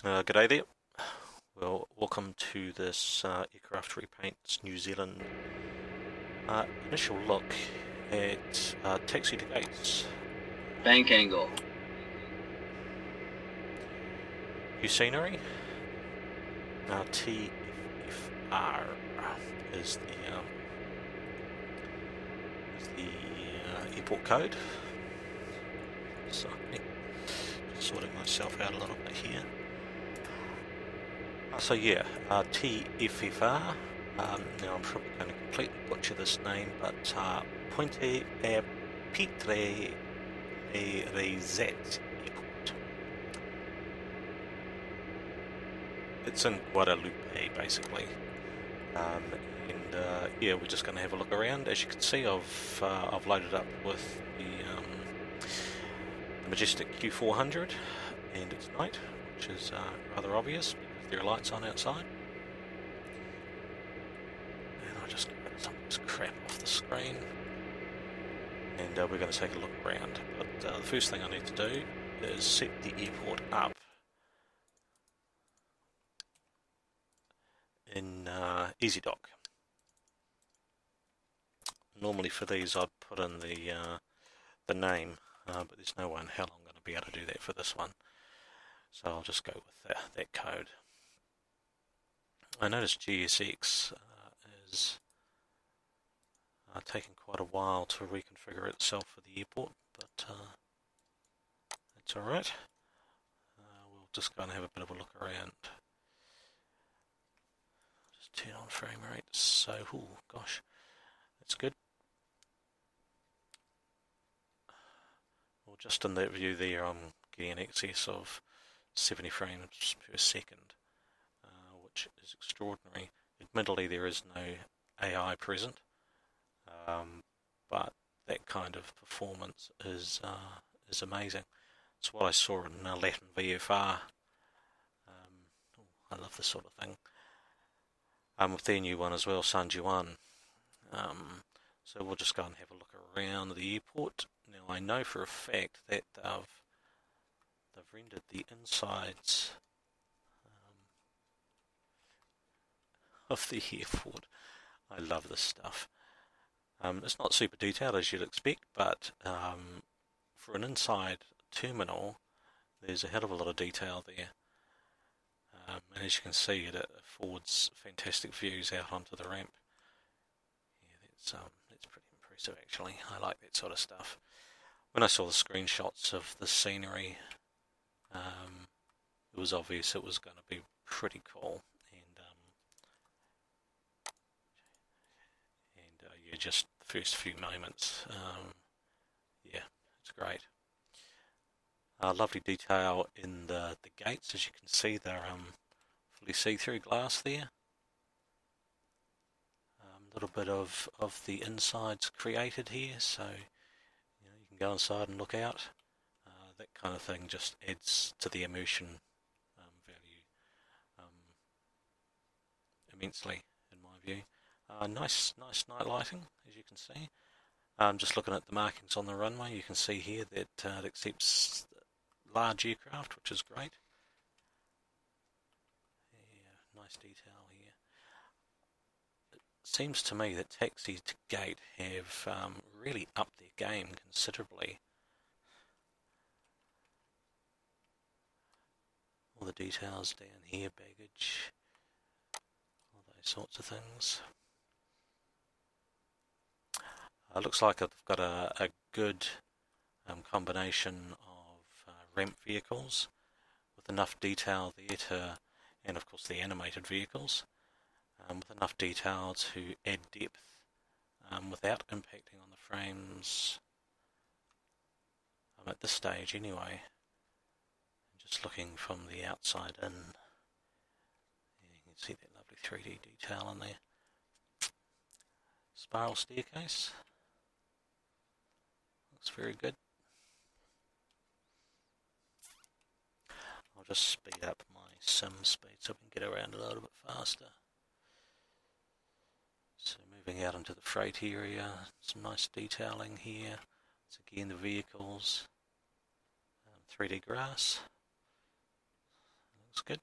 G'day there. Well, welcome to this Aircraft Repaints New Zealand initial look at Taxi2gate's Bank angle. new scenery. TFFR is the airport code. Sorry, just sorting myself out a little bit here. So yeah, TFFR. Now I'm probably going to completely butcher this name, but Pointe-à-Pitre Airport. It's in Guadalupe, basically. Yeah, we're just going to have a look around. As you can see, I've loaded up with the Majestic Q400, and it's night, which is rather obvious because there are lights on outside. And I'll just get rid of some of this crap off the screen, and we're going to take a look around. But the first thing I need to do is set the airport up in EZDOK. Normally for these I'd put in the name, but there's no way in hell I'm going to be able to do that for this one. So I'll just go with that code. I noticed GSX is taking quite a while to reconfigure itself for the airport, but that's alright. We'll just go and have a bit of a look around. Just turn on frame rate, so, ooh, gosh, that's good. Well, just in that view there, I'm getting an excess of 70 frames per second, which is extraordinary. Admittedly, there is no AI present, but that kind of performance is amazing. It's what I saw in Latin VFR. I love this sort of thing. With their new one as well, San Juan. So we'll just go and have a look around the airport. Now I know for a fact that they've rendered the insides of the airport. I love this stuff. It's not super detailed as you'd expect, but for an inside terminal, there's a hell of a lot of detail there. And as you can see, it affords fantastic views out onto the ramp. Yeah, that's pretty impressive actually. I like that sort of stuff. When I saw the screenshots of the scenery, it was obvious it was going to be pretty cool, and yeah, just the first few moments, yeah, it's great. Lovely detail in the gates, as you can see, they're fully see-through glass there. A little bit of the insides created here, so you can go inside and look out. That kind of thing just adds to the immersion value immensely, in my view. Nice night lighting, as you can see. Just looking at the markings on the runway, you can see here that it accepts large aircraft, which is great. Yeah, nice detail here. It seems to me that Taxi2gate have really upped their game considerably. All the details down here, baggage, all those sorts of things. Looks like I've got a good combination of ramp vehicles with enough detail there to, and of course the animated vehicles, with enough detail to add depth without impacting on the frames at this stage anyway. Just looking from the outside in, you can see that lovely 3D detail in there. Spiral staircase, looks very good. I'll just speed up my sim speed so we can get around a little bit faster. So moving out into the freight area, some nice detailing here. Once again, the vehicles, 3D grass. Looks good.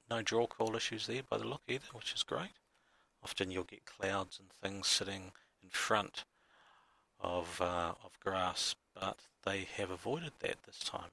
No draw call issues there by the look either, which is great. Often you'll get clouds and things sitting in front of grass, but they have avoided that this time,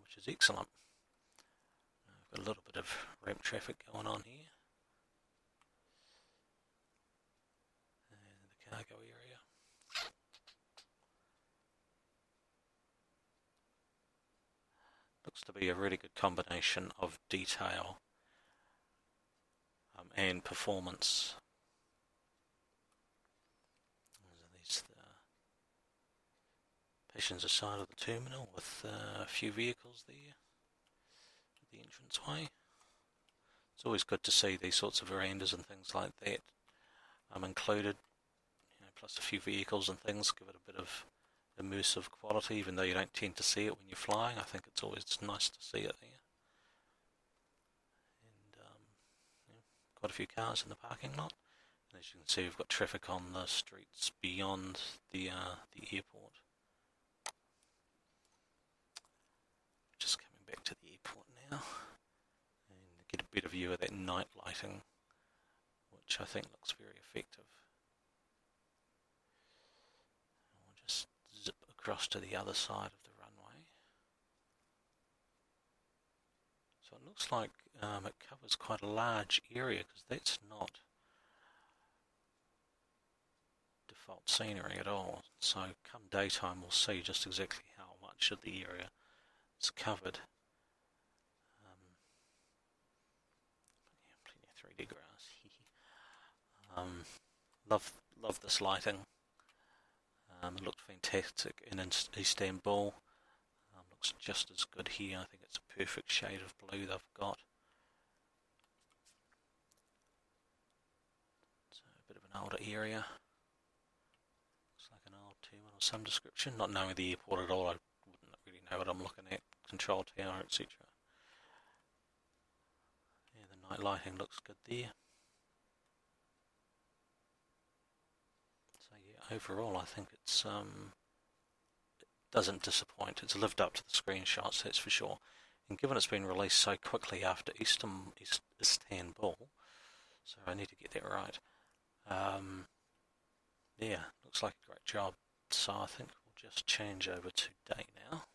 which is excellent. We've got a little bit of ramp traffic going on here. And the cargo area. Looks to be a really good combination of detail and performance. These passenger side of the terminal with a few vehicles there at the entranceway. It's always good to see these sorts of verandas and things like that included, plus a few vehicles and things, give it a bit of immersive quality, even though you don't tend to see it when you're flying. I think it's always nice to see it there. And quite a few cars in the parking lot. And as you can see, we've got traffic on the streets beyond the airport. Just coming back to the airport now, and get a better view of that night lighting, which I think looks very effective. We'll just zip across to the other side of the runway. So it looks like it covers quite a large area, because that's not default scenery at all. So come daytime we'll see just exactly how much of the area is covered. Yeah, plenty of 3D grass. Love this lighting. It looked fantastic in Istanbul. Looks just as good here. I think it's a perfect shade of blue they've got. So a bit of an older area. Looks like an old terminal of some description. Not knowing the airport at all, I wouldn't really know what I'm looking at. Control tower, etc. Yeah, the night lighting looks good there. So yeah, overall I think it's it doesn't disappoint. It's lived up to the screenshots, that's for sure. And given it's been released so quickly after Istanbul, so I need to get that right. Yeah, looks like a great job. So I think we'll just change over to day now.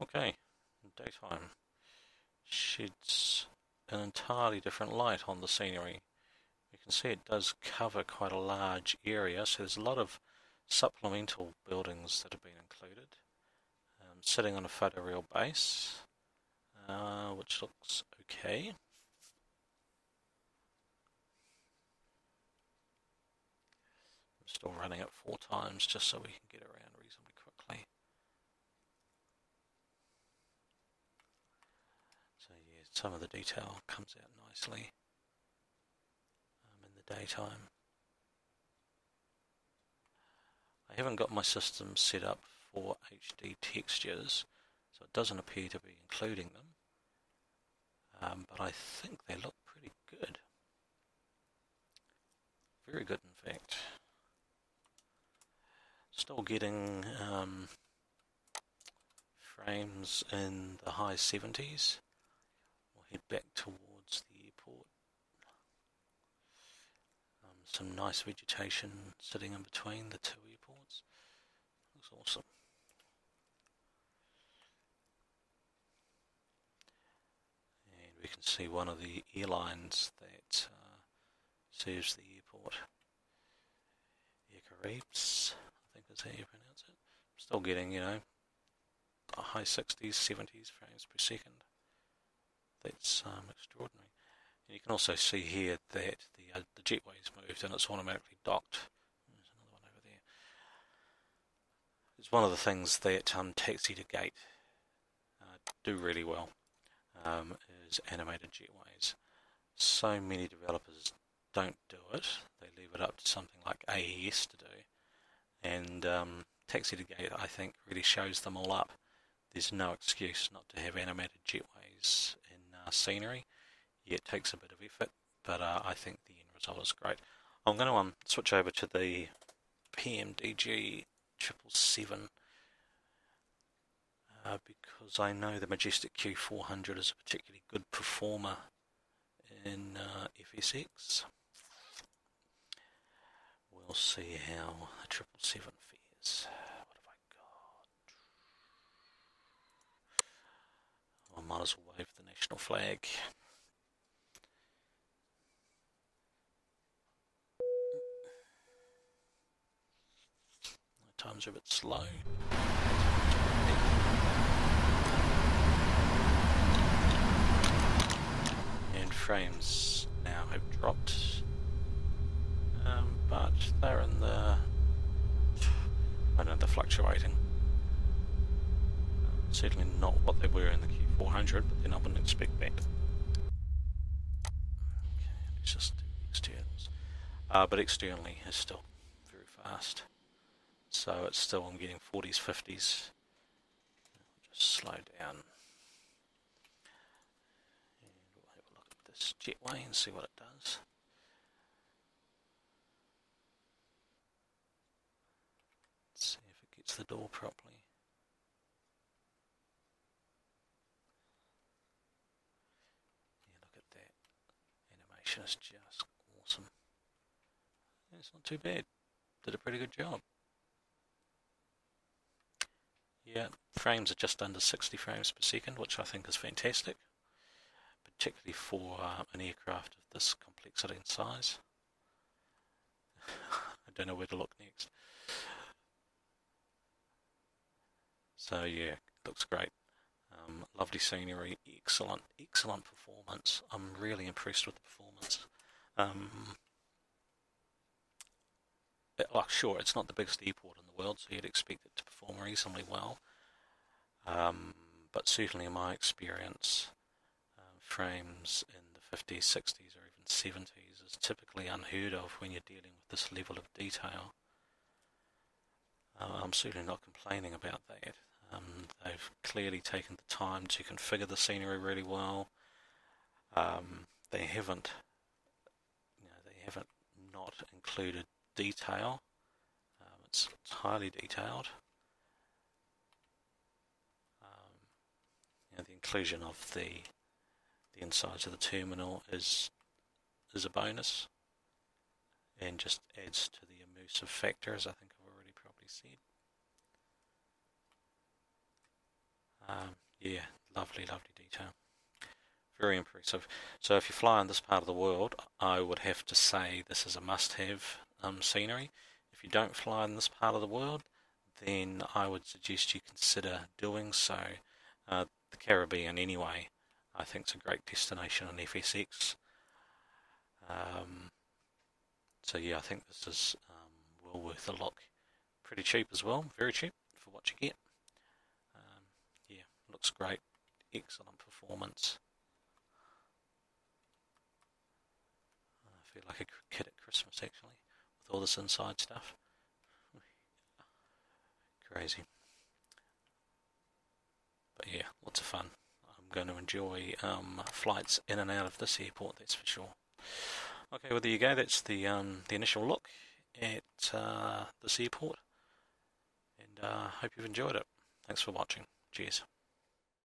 Okay, daytime sheds an entirely different light on the scenery. You can see it does cover quite a large area, so there's a lot of supplemental buildings that have been included. Sitting on a photoreal base, which looks okay. I'm still running it 4 times just so we can get around reasonably quickly. So yeah, some of the detail comes out nicely in the daytime. I haven't got my system set up for HD textures, so it doesn't appear to be including them, but I think they look pretty good. Very good, in fact. Still getting frames in the high 70s. We'll head back towards the airport. Some nice vegetation sitting in between the 2 airports. Looks awesome. And we can see one of the airlines that serves the airport. Air Caribs, I think that's how you pronounce it. Still getting, high 60s, 70s frames per second. That's extraordinary. And you can also see here that the jetway's moved and it's automatically docked. There's another one over there. It's one of the things that Taxi2gate do really well, is animated jetways. So many developers don't do it. They leave it up to something like AES to do. And Taxi2gate, I think, really shows them all up. There's no excuse not to have animated jetways in scenery. Yeah, it takes a bit of effort, but I think the end result is great. I'm going to switch over to the PMDG 777 because I know the Majestic Q400 is a particularly good performer in FSX. We'll see how the 777 fares. What have I got? I might as well wave the national flag. My times are a bit slow. And frames now have dropped. But they're in the, I don't know, they're fluctuating. Certainly not what they were in the Q400, but then I wouldn't expect that. Okay, let's just do externals. But externally is still very fast. So it's still, I'm getting 40s, 50s. I'll just slow down. And we'll have a look at this jetway and see what it does. See if it gets the door properly. Yeah, look at that. Animation is just awesome. It's not too bad. Did a pretty good job. Yeah, frames are just under 60 frames per second, which I think is fantastic, particularly for an aircraft of this complexity and size. I don't know where to look next. So yeah, looks great. Lovely scenery, excellent performance. I'm really impressed with the performance. Sure, it's not the biggest airport in the world, so you'd expect it to perform reasonably well. But certainly in my experience, frames in the 50s, 60s, or even 70s is typically unheard of when you're dealing with this level of detail. I'm certainly not complaining about that. They've clearly taken the time to configure the scenery really well. They haven't not included detail. It's highly detailed. The inclusion of the insides of the terminal is a bonus, and just adds to the immersive factor, as I think I've already probably said. Yeah, lovely detail. Very impressive. So if you fly in this part of the world, I would have to say this is a must-have scenery. If you don't fly in this part of the world, then I would suggest you consider doing so. The Caribbean, anyway, I think is a great destination on FSX. So yeah, I think this is well worth a look. Pretty cheap as well, very cheap for what you get. Yeah, looks great, excellent performance. I feel like a kid at Christmas actually, with all this inside stuff. Crazy. But yeah, lots of fun. I'm going to enjoy flights in and out of this airport, that's for sure. Okay, well there you go, that's the initial look at this airport, and hope you've enjoyed it. Thanks for watching. Cheers.